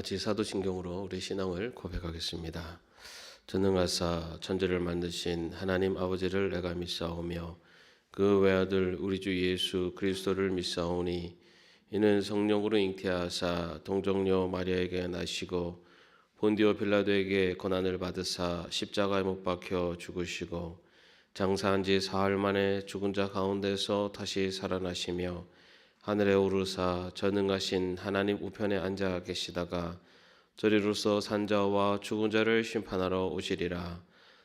같이 사도신경으로 우리 신앙을 고백하겠습니다. 전능하사 천지를 만드신 하나님 아버지를 내가 믿사오며 그 외아들 우리 주 예수 그리스도를 믿사오니 이는 성령으로 잉태하사 동정녀 마리아에게 나시고 본디오 빌라도에게 고난을 받으사 십자가에 못 박혀 죽으시고 장사한 지 사흘 만에 죽은 자 가운데서 다시 살아나시며 하늘에 오르사 전능하신 하나님 우편에 앉아 계시다가 저리로서 산자와 죽은 자를 심판하러 오시리라.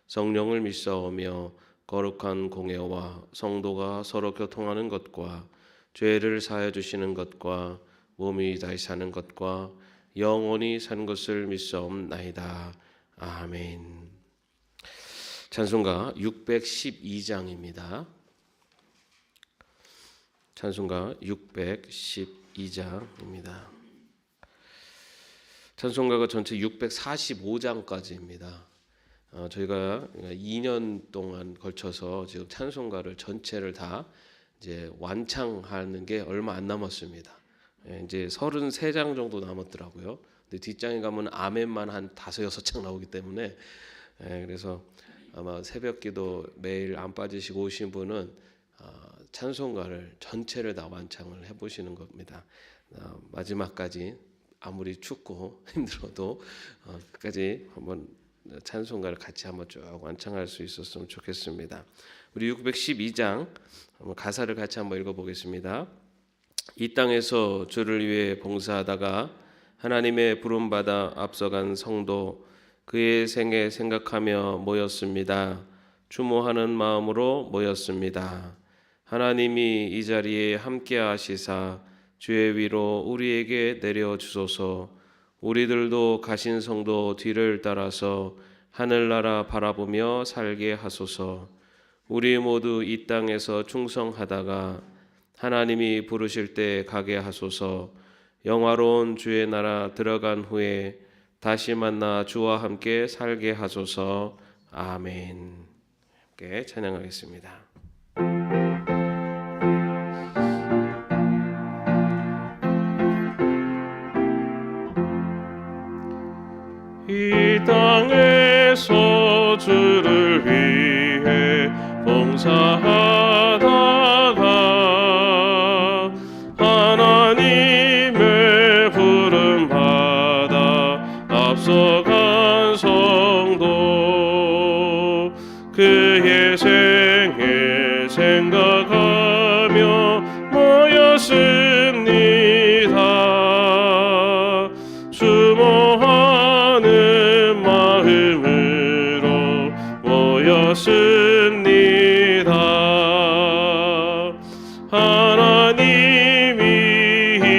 성령을 믿사오며 거룩한 공예와 성도가 서로 교통하는 것과 죄를 사하여 주시는 것과 몸이 다시 사는 것과 영원히 사는 것을 믿사옵나이다. 아멘. 찬송가 612장입니다. 찬송가 612장입니다. 찬송가가 전체 645장까지입니다. 저희가 2년 동안 걸쳐서 지금 찬송가를 전체를 다 이제 완창하는 게 얼마 안 남았습니다. 이제 33장 정도 남았더라고요. 근데 뒷장에 가면 아멘만 한 5, 6장 나오기 때문에 그래서 아마 새벽기도 매일 안 빠지시고 오신 분은 찬송가를 전체를 다 완창을 해보시는 겁니다. 마지막까지 아무리 춥고 힘들어도 끝까지 한번 찬송가를 같이 한번 쭉 완창할 수 있었으면 좋겠습니다. 우리 612장 가사를 같이 한번 읽어보겠습니다. 이 땅에서 주를 위해 봉사하다가 하나님의 부름받아 앞서간 성도 그의 생애 생각하며 모였습니다. 추모하는 마음으로 모였습니다. 하나님이 이 자리에 함께 하시사 주의 위로 우리에게 내려주소서. 우리들도 가신 성도 뒤를 따라서 하늘나라 바라보며 살게 하소서. 우리 모두 이 땅에서 충성하다가 하나님이 부르실 때 가게 하소서. 영화로운 주의 나라 들어간 후에 다시 만나 주와 함께 살게 하소서. 아멘. 함께 찬양하겠습니다. 이 땅에서 주를 위해 봉사하다가 하나님의 부름받아 앞서간 성도 그의 생애 생각하며 모였습니다. 추모하는 마음으로 모였습니다. 하나님이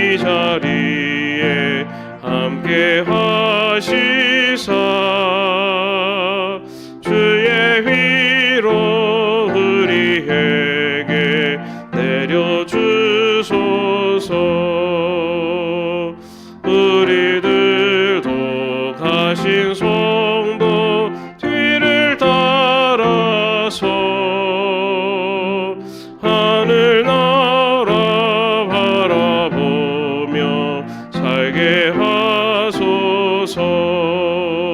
이 자리에 함께 하시사 주의 위로 우리에게 내려주소서. 우리들도 가신 성도 뒤를 따라서 하늘나라 바라보며 살게 하소서.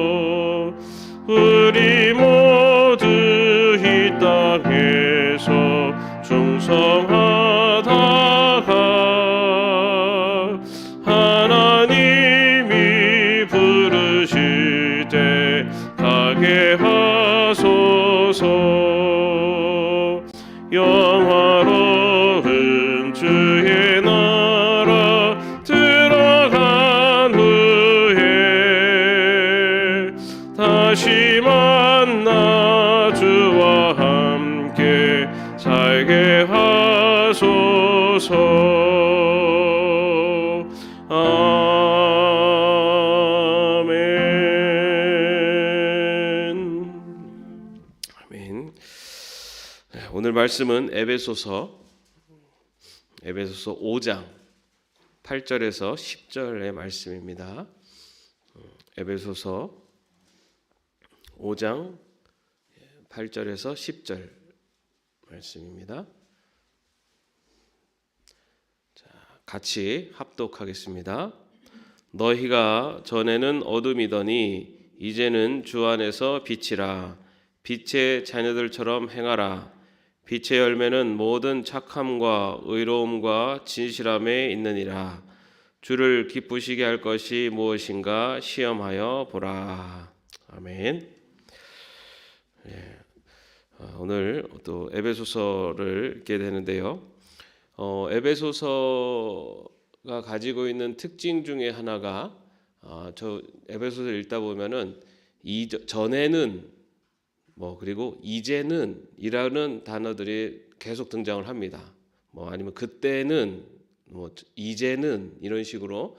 우리 모두 이 땅에서 충성하다가 하나님이 부르실 때 가게 하소서. 영화로운 주의 나라 들어간 후에 다시 만나 주와 함께 살게 하소서. 아멘. 아멘. 오늘 말씀은 에베소서 5장 8절에서 10절의 말씀입니다. 에베소서 5장 8절에서 10절 말씀입니다. 자, 같이 합독하겠습니다. 너희가 전에는 어둠이더니 이제는 주 안에서 빛이라. 빛의 자녀들처럼 행하라. 빛의 열매는 모든 착함과 의로움과 진실함에 있느니라. 주를 기쁘시게 할 것이 무엇인가 시험하여 보라. 아멘. 오늘 또 에베소서를 읽게 되는데요. 에베소서가 가지고 있는 특징 중에 하나가 저 에베소서를 읽다 보면은 전에는 그리고 이제는 이라는 단어들이 계속 등장을 합니다. 아니면 그때는 이제는 이런 식으로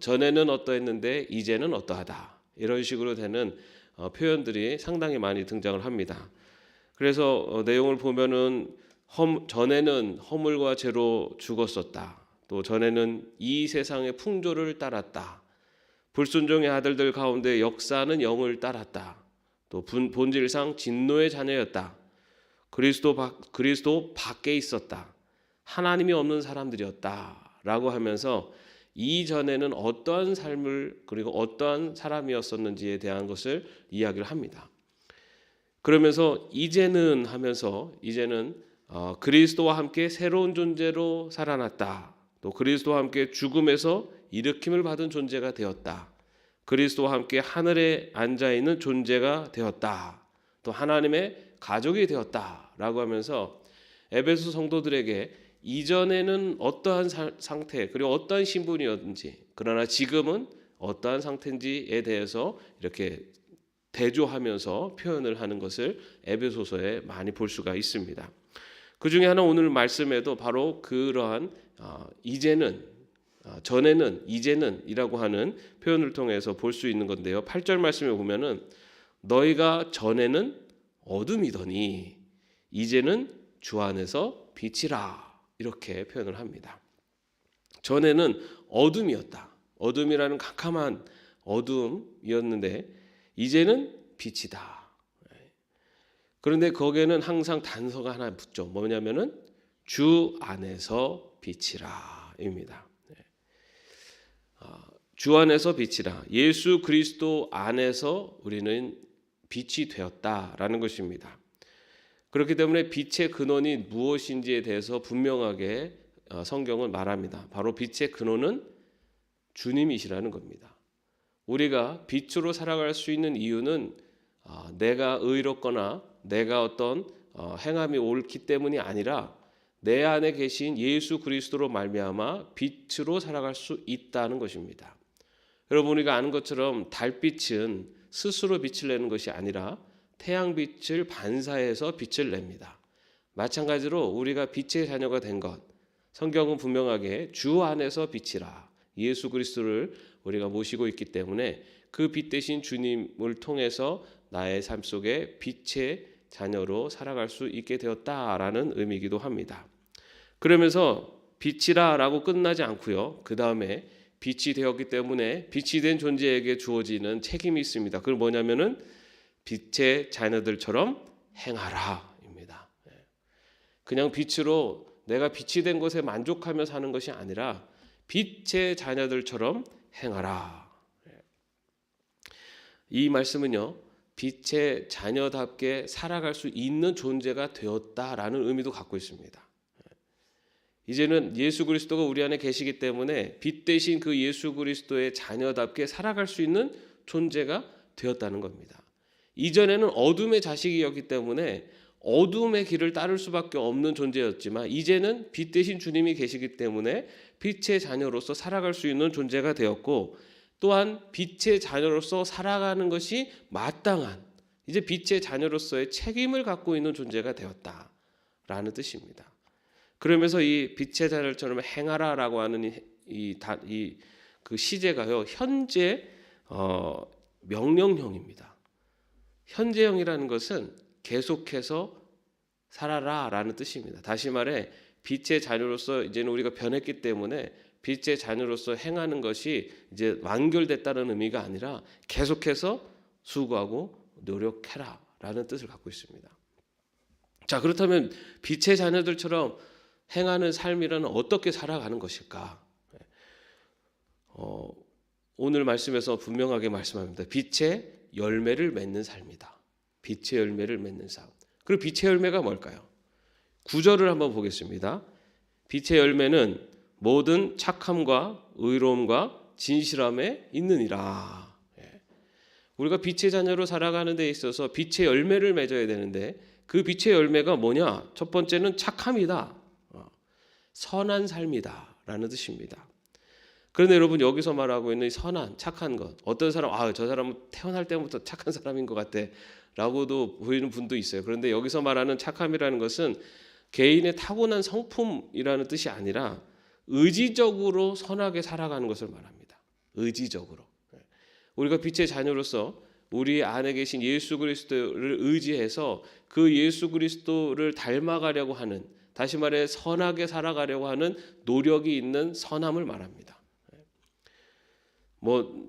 전에는 어떠했는데 이제는 어떠하다 이런 식으로 되는 표현들이 상당히 많이 등장을 합니다. 그래서 내용을 보면은 전에는 허물과 죄로 죽었었다. 또 전에는 이 세상의 풍조를 따랐다. 불순종의 아들들 가운데 역사는 영을 따랐다. 또 본질상 진노의 자녀였다. 그리스도 밖에 있었다. 하나님이 없는 사람들이었다. 라고 하면서 이전에는 어떠한 삶을 그리고 어떠한 사람이었었는지에 대한 것을 이야기를 합니다. 그러면서 이제는 하면서 이제는 그리스도와 함께 새로운 존재로 살아났다. 또 그리스도와 함께 죽음에서 일으킴을 받은 존재가 되었다. 그리스도와 함께 하늘에 앉아있는 존재가 되었다. 또 하나님의 가족이 되었다라고 하면서 에베소 성도들에게 이전에는 어떠한 상태 그리고 어떠한 신분이었는지 그러나 지금은 어떠한 상태인지에 대해서 이렇게 대조하면서 표현을 하는 것을 에베소서에 많이 볼 수가 있습니다. 그 중에 하나 오늘 말씀에도 바로 그러한 이제는 전에는 이제는 이라고 하는 표현을 통해서 볼 수 있는 건데요. 8절 말씀에 보면은 너희가 전에는 어둠이더니 이제는 주 안에서 빛이라 이렇게 표현을 합니다. 전에는 어둠이었다. 어둠이라는 캄캄한 어둠이었는데 이제는 빛이다. 그런데 거기에는 항상 단서가 하나 붙죠. 뭐냐면은 주 안에서 빛이라입니다. 주 안에서 빛이라. 예수 그리스도 안에서 우리는 빛이 되었다라는 것입니다. 그렇기 때문에 빛의 근원이 무엇인지에 대해서 분명하게 성경은 말합니다. 바로 빛의 근원은 주님이시라는 겁니다. 우리가 빛으로 살아갈 수 있는 이유는 내가 의롭거나 내가 어떤 행함이 옳기 때문이 아니라 내 안에 계신 예수 그리스도로 말미암아 빛으로 살아갈 수 있다는 것입니다. 여러분 우리가 아는 것처럼 달빛은 스스로 빛을 내는 것이 아니라 태양빛을 반사해서 빛을 냅니다. 마찬가지로 우리가 빛의 자녀가 된 것, 성경은 분명하게 주 안에서 빛이라 예수 그리스도를 우리가 모시고 있기 때문에 그 빛 대신 주님을 통해서 나의 삶 속에 빛의 자녀로 살아갈 수 있게 되었다라는 의미이기도 합니다. 그러면서 빛이라라고 끝나지 않고요. 그 다음에 빛이 되었기 때문에 빛이 된 존재에게 주어지는 책임이 있습니다. 그건 뭐냐면은 빛의 자녀들처럼 행하라입니다. 그냥 빛으로 내가 빛이 된 것에 만족하며 사는 것이 아니라 빛의 자녀들처럼 행하라. 이 말씀은요. 빛의 자녀답게 살아갈 수 있는 존재가 되었다라는 의미도 갖고 있습니다. 이제는 예수 그리스도가 우리 안에 계시기 때문에 빛 대신 그 예수 그리스도의 자녀답게 살아갈 수 있는 존재가 되었다는 겁니다. 이전에는 어둠의 자식이었기 때문에 어둠의 길을 따를 수밖에 없는 존재였지만 이제는 빛 대신 주님이 계시기 때문에 빛의 자녀로서 살아갈 수 있는 존재가 되었고 또한 빛의 자녀로서 살아가는 것이 마땅한 이제 빛의 자녀로서의 책임을 갖고 있는 존재가 되었다라는 뜻입니다. 그러면서 이 빛의 자녀처럼 행하라라고 하는 그 시제가요 현재 명령형입니다. 현재형이라는 것은 계속해서 살아라라는 뜻입니다. 다시 말해 빛의 자녀로서 이제는 우리가 변했기 때문에 빛의 자녀로서 행하는 것이 이제 완결됐다는 의미가 아니라 계속해서 수고하고 노력해라라는 뜻을 갖고 있습니다. 자, 그렇다면 빛의 자녀들처럼 행하는 삶이라는 어떻게 살아가는 것일까? 오늘 말씀에서 분명하게 말씀합니다. 빛의 열매를 맺는 삶이다. 빛의 열매를 맺는 삶. 그리고 빛의 열매가 뭘까요? 9절을 한번 보겠습니다. 빛의 열매는 모든 착함과 의로움과 진실함에 있느니라. 우리가 빛의 자녀로 살아가는 데 있어서 빛의 열매를 맺어야 되는데 그 빛의 열매가 뭐냐? 첫 번째는 착함이다. 선한 삶이다 라는 뜻입니다. 그런데 여러분, 여기서 말하고 있는 선한, 착한 것, 어떤 사람, 저 사람은 태어날 때부터 착한 사람인 것 같아 라고도 보이는 분도 있어요. 그런데 여기서 말하는 착함이라는 것은 개인의 타고난 성품이라는 뜻이 아니라 의지적으로 선하게 살아가는 것을 말합니다. 의지적으로. 우리가 빛의 자녀로서 우리 안에 계신 예수 그리스도를 의지해서 그 예수 그리스도를 닮아가려고 하는, 다시 말해 선하게 살아가려고 하는 노력이 있는 선함을 말합니다.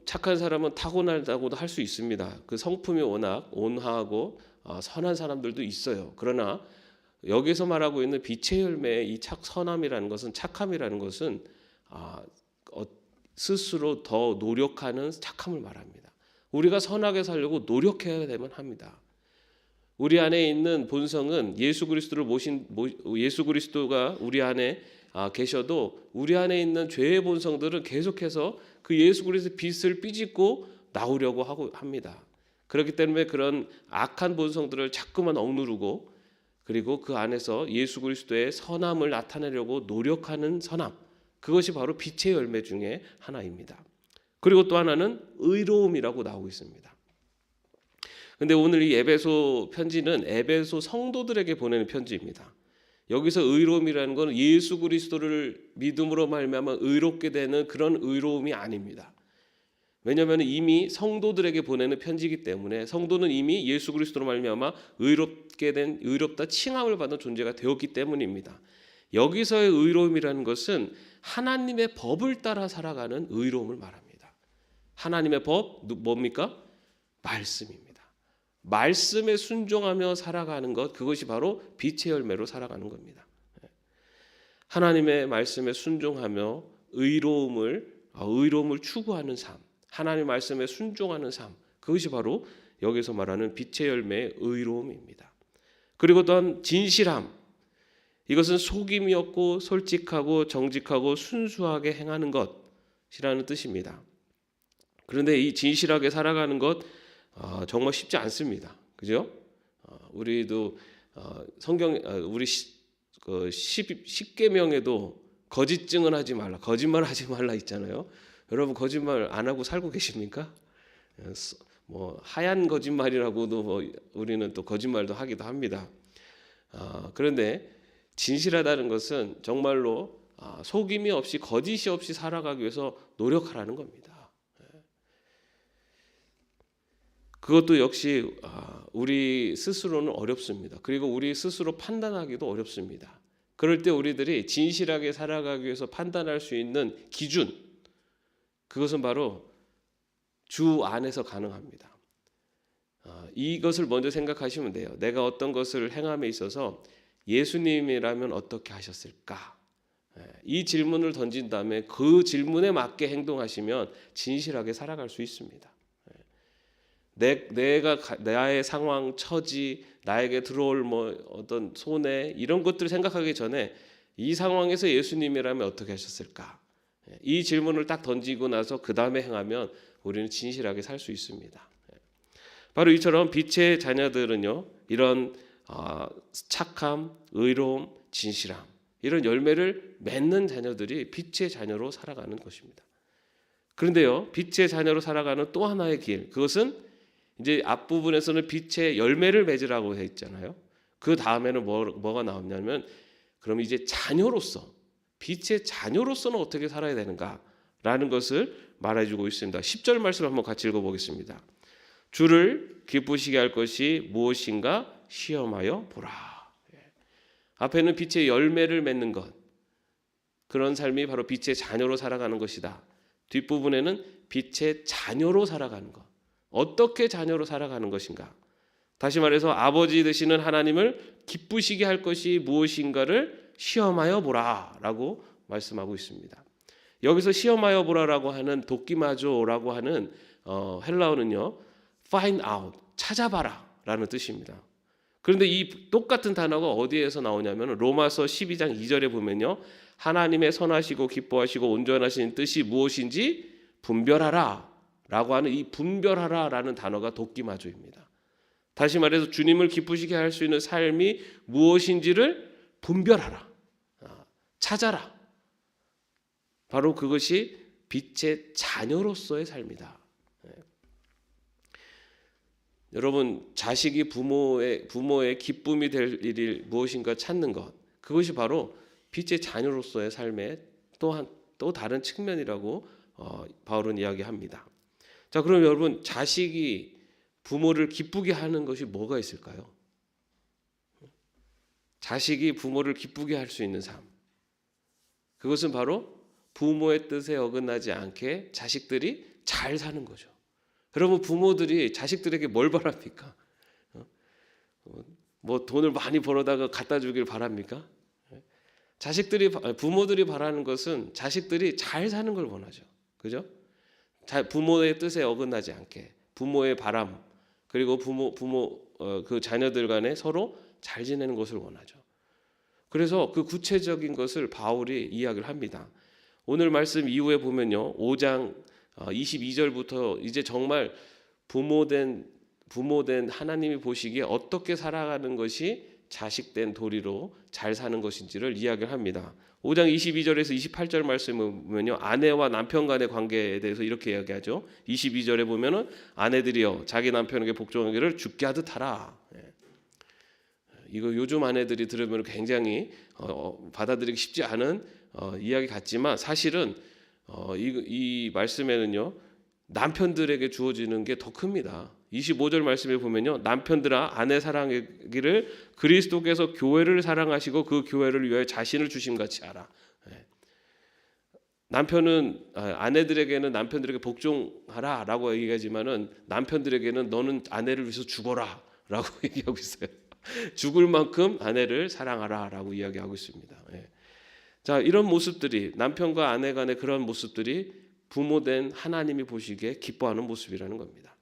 착한 사람은 타고난다고도 할 수 있습니다. 그 성품이 워낙 온화하고 선한 사람들도 있어요. 그러나 여기서 말하고 있는 빛의 열매의 이 선함이라는 것은, 착함이라는 것은 스스로 더 노력하는 착함을 말합니다. 우리가 선하게 살려고 노력해야 되면 합니다. 우리 안에 있는 본성은 예수 그리스도가 우리 안에 계셔도 우리 안에 있는 죄의 본성들은 계속해서 그 예수 그리스도의 빛을 삐짓고 나오려고 합니다. 그렇기 때문에 그런 악한 본성들을 자꾸만 억누르고, 그리고 그 안에서 예수 그리스도의 선함을 나타내려고 노력하는 선함, 그것이 바로 빛의 열매 중에 하나입니다. 그리고 또 하나는 의로움이라고 나오고 있습니다. 근데 오늘 이 에베소 편지는 에베소 성도들에게 보내는 편지입니다. 여기서 의로움이라는 건 예수 그리스도를 믿음으로 말미암아 의롭게 되는 그런 의로움이 아닙니다. 왜냐하면 이미 성도들에게 보내는 편지이기 때문에 성도는 이미 예수 그리스도로 말미암아 의롭다 칭함을 받은 존재가 되었기 때문입니다. 여기서의 의로움이라는 것은 하나님의 법을 따라 살아가는 의로움을 말합니다. 하나님의 법 뭡니까? 말씀입니다. 말씀에 순종하며 살아가는 것, 그것이 바로 빛의 열매로 살아가는 겁니다. 하나님의 말씀에 순종하며 의로움을 추구하는 삶, 하나님의 말씀에 순종하는 삶, 그것이 바로 여기서 말하는 빛의 열매의 의로움입니다. 그리고 또한 진실함, 이것은 속임이 없고 솔직하고 정직하고 순수하게 행하는 것이라는 뜻입니다. 그런데 이 진실하게 살아가는 것 정말 쉽지 않습니다. 그죠? 우리도 우리 10계명에도 거짓 증언하지 말라, 거짓말하지 말라 있잖아요. 여러분, 거짓말 안 하고 살고 계십니까? 하얀 거짓말이라고도 우리는 또 거짓말도 하기도 합니다. 그런데 진실하다는 것은 정말로 속임이 없이 거짓이 없이 살아가기 위해서 노력하라는 겁니다. 그것도 역시 우리 스스로는 어렵습니다. 그리고 우리 스스로 판단하기도 어렵습니다. 그럴 때 우리들이 진실하게 살아가기 위해서 판단할 수 있는 기준, 그것은 바로 주 안에서 가능합니다. 이것을 먼저 생각하시면 돼요. 내가 어떤 것을 행함에 있어서 예수님이라면 어떻게 하셨을까? 이 질문을 던진 다음에 그 질문에 맞게 행동하시면 진실하게 살아갈 수 있습니다. 내가 나의 상황, 처지, 나에게 들어올 어떤 손해, 이런 것들을 생각하기 전에 이 상황에서 예수님이라면 어떻게 하셨을까? 이 질문을 딱 던지고 나서 그 다음에 행하면 우리는 진실하게 살 수 있습니다. 바로 이처럼 빛의 자녀들은요, 이런 착함, 의로움, 진실함, 이런 열매를 맺는 자녀들이 빛의 자녀로 살아가는 것입니다. 그런데요, 빛의 자녀로 살아가는 또 하나의 길, 그것은 이제 앞부분에서는 빛의 열매를 맺으라고 해 있잖아요. 그 다음에는 뭐가 나오냐면, 그럼 이제 자녀로서, 빛의 자녀로서는 어떻게 살아야 되는가라는 것을 말해주고 있습니다. 10절 말씀을 한번 같이 읽어보겠습니다. 주를 기쁘시게 할 것이 무엇인가 시험하여 보라. 앞에는 빛의 열매를 맺는 것, 그런 삶이 바로 빛의 자녀로 살아가는 것이다. 뒷부분에는 빛의 자녀로 살아가는 것, 어떻게 자녀로 살아가는 것인가. 다시 말해서 아버지 되시는 하나님을 기쁘시게 할 것이 무엇인가를 시험하여 보라 라고 말씀하고 있습니다. 여기서 시험하여 보라라고 하는 도끼마조라고 하는 헬라어는요, find out, 찾아봐라라는 뜻입니다. 그런데 이 똑같은 단어가 어디에서 나오냐면 로마서 12장 2절에 보면요, 하나님의 선하시고 기뻐하시고 온전하신 뜻이 무엇인지 분별하라라고 하는 이 분별하라라는 단어가 도끼마조입니다. 다시 말해서 주님을 기쁘시게 할 수 있는 삶이 무엇인지를 분별하라, 찾아라. 바로 그것이 빛의 자녀로서의 삶이다. 여러분, 자식이 부모의 기쁨이 될 일이 무엇인가 찾는 것, 그것이 바로 빛의 자녀로서의 삶의 또 다른 측면이라고 바울은 이야기합니다. 자, 그럼 여러분, 자식이 부모를 기쁘게 하는 것이 뭐가 있을까요? 자식이 부모를 기쁘게 할 수 있는 삶, 그것은 바로 부모의 뜻에 어긋나지 않게 자식들이 잘 사는 거죠. 여러분, 부모들이 자식들에게 뭘 바랍니까? 뭐 돈을 많이 벌어다가 갖다 주길 바랍니까? 부모들이 바라는 것은 자식들이 잘 사는 걸 원하죠. 그죠? 부모의 뜻에 어긋나지 않게, 부모의 바람, 그리고 그 자녀들 간에 서로 잘 지내는 것을 원하죠. 그래서 그 구체적인 것을 바울이 이야기를 합니다. 오늘 말씀 이후에 보면요, 5장 22절부터 이제 정말 부모된 하나님이 보시기에 어떻게 살아가는 것이 자식된 도리로 잘 사는 것인지를 이야기를 합니다. 5장 22절에서 28절 말씀을 보면요, 아내와 남편 간의 관계에 대해서 이렇게 이야기하죠. 22절에 보면은 아내들이여 자기 남편에게 복종하기를 죽게 하듯 하라. 이거 요즘 아내들이 들으면 굉장히 받아들이기 쉽지 않은 이야기 같지만 사실은 이 말씀에는요, 남편들에게 주어지는 게 더 큽니다. 25절 말씀에 보면요, 남편들아 아내 사랑하기를 그리스도께서 교회를 사랑하시고 그 교회를 위하여 자신을 주심같이 하라. 남편은 아내들에게는 남편들에게 복종하라라고 얘기하지만은 남편들에게는 너는 아내를 위해서 죽어라라고 얘기하고 있어요. 죽을 만큼 아내를 사랑하라라고 이야기하고 있습니다. 자, 이런 모습들이, 남편과 아내 간의 그런 모습들이 부모된 하나님이 보시기에 기뻐하는 모습이라는 겁니다.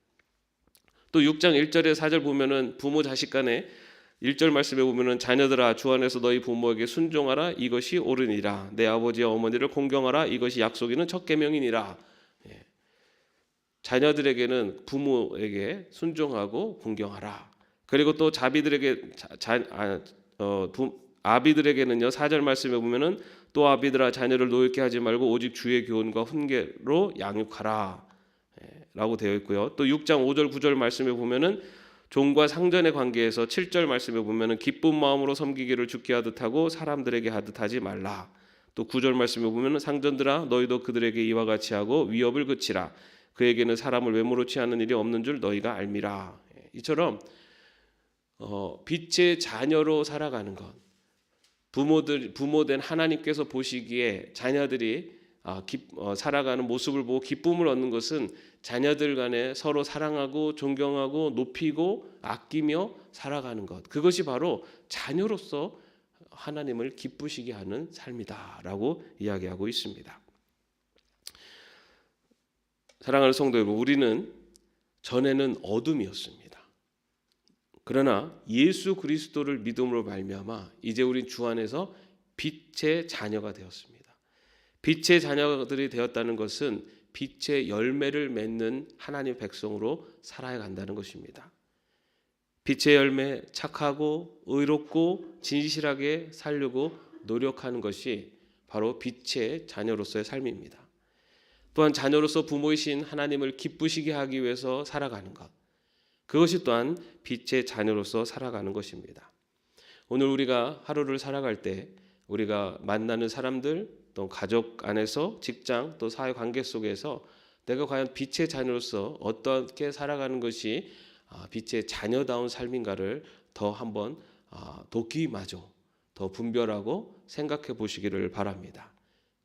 또 6장 1절에 4절 보면은 부모 자식 간에 1절 말씀에 보면은 자녀들아 주 안에서 너희 부모에게 순종하라 이것이 옳으니라. 내 아버지와 어머니를 공경하라 이것이 약속 있는 첫 계명이니라. 자녀들에게는 부모에게 순종하고 공경하라. 그리고 또 아비들에게는요, 4절 말씀에 보면은 또 아비들아 자녀를 노엽게 하지 말고 오직 주의 교훈과 훈계로 양육하라 라고 되어 있고요. 또 6장 5절 9절 말씀에 보면은 종과 상전의 관계에서 7절 말씀에 보면은 기쁜 마음으로 섬기기를 주께 하듯 하고 사람들에게 하듯 하지 말라. 또 9절 말씀에 보면은 상전들아 너희도 그들에게 이와 같이 하고 위협을 그치라. 그에게는 사람을 외모로 취하는 일이 없는 줄 너희가 알미라. 이처럼 빛의 자녀로 살아가는 것, 부모된 하나님께서 보시기에 자녀들이 살아가는 모습을 보고 기쁨을 얻는 것은 자녀들 간에 서로 사랑하고 존경하고 높이고 아끼며 살아가는 것, 그것이 바로 자녀로서 하나님을 기쁘시게 하는 삶이다라고 이야기하고 있습니다. 사랑하는 성도 여러분, 우리는 전에는 어둠이었습니다. 그러나 예수 그리스도를 믿음으로 말미암아 이제 우린 주 안에서 빛의 자녀가 되었습니다. 빛의 자녀들이 되었다는 것은 빛의 열매를 맺는 하나님의 백성으로 살아야 한다는 것입니다. 빛의 열매, 착하고 의롭고 진실하게 살려고 노력하는 것이 바로 빛의 자녀로서의 삶입니다. 또한 자녀로서 부모이신 하나님을 기쁘시게 하기 위해서 살아가는 것, 그것이 또한 빛의 자녀로서 살아가는 것입니다. 오늘 우리가 하루를 살아갈 때 우리가 만나는 사람들, 또 가족 안에서, 직장, 또 사회 관계 속에서 내가 과연 빛의 자녀로서 어떻게 살아가는 것이 빛의 자녀다운 삶인가를 더 한번 도끼마저 더 분별하고 생각해 보시기를 바랍니다.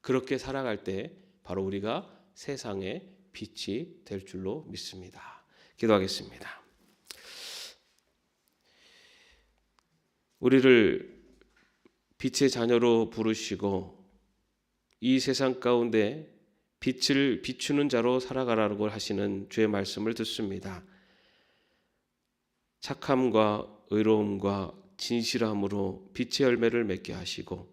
그렇게 살아갈 때 바로 우리가 세상의 빛이 될 줄로 믿습니다. 기도하겠습니다. 우리를 빛의 자녀로 부르시고 이 세상 가운데 빛을 비추는 자로 살아가라고 하시는 주의 말씀을 듣습니다. 착함과 의로움과 진실함으로 빛의 열매를 맺게 하시고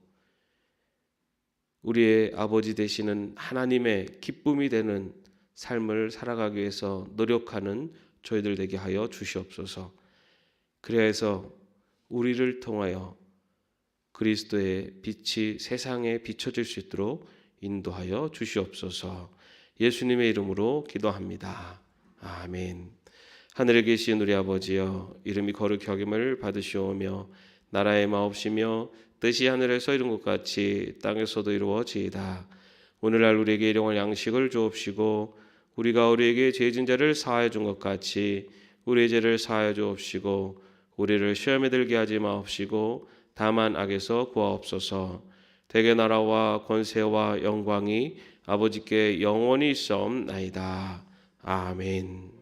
우리의 아버지 되시는 하나님의 기쁨이 되는 삶을 살아가기 위해서 노력하는 저희들 되게 하여 주시옵소서. 그래서 우리를 통하여 그리스도의 빛이 세상에 비춰질 수 있도록 인도하여 주시옵소서. 예수님의 이름으로 기도합니다. 아멘. 하늘에 계신 우리 아버지여, 이름이 거룩히 여김을 받으시오며 나라의 마옵시며 뜻이 하늘에서 이룬 것 같이 땅에서도 이루어지이다. 오늘날 우리에게 일용할 양식을 주옵시고 우리가 우리에게 죄진 자를 사하여 준 것 같이 우리의 죄를 사하여 주옵시고 우리를 시험에 들게 하지 마옵시고 다만 악에서 구하옵소서. 대개 나라와 권세와 영광이 아버지께 영원히 있사옵나이다. 아멘.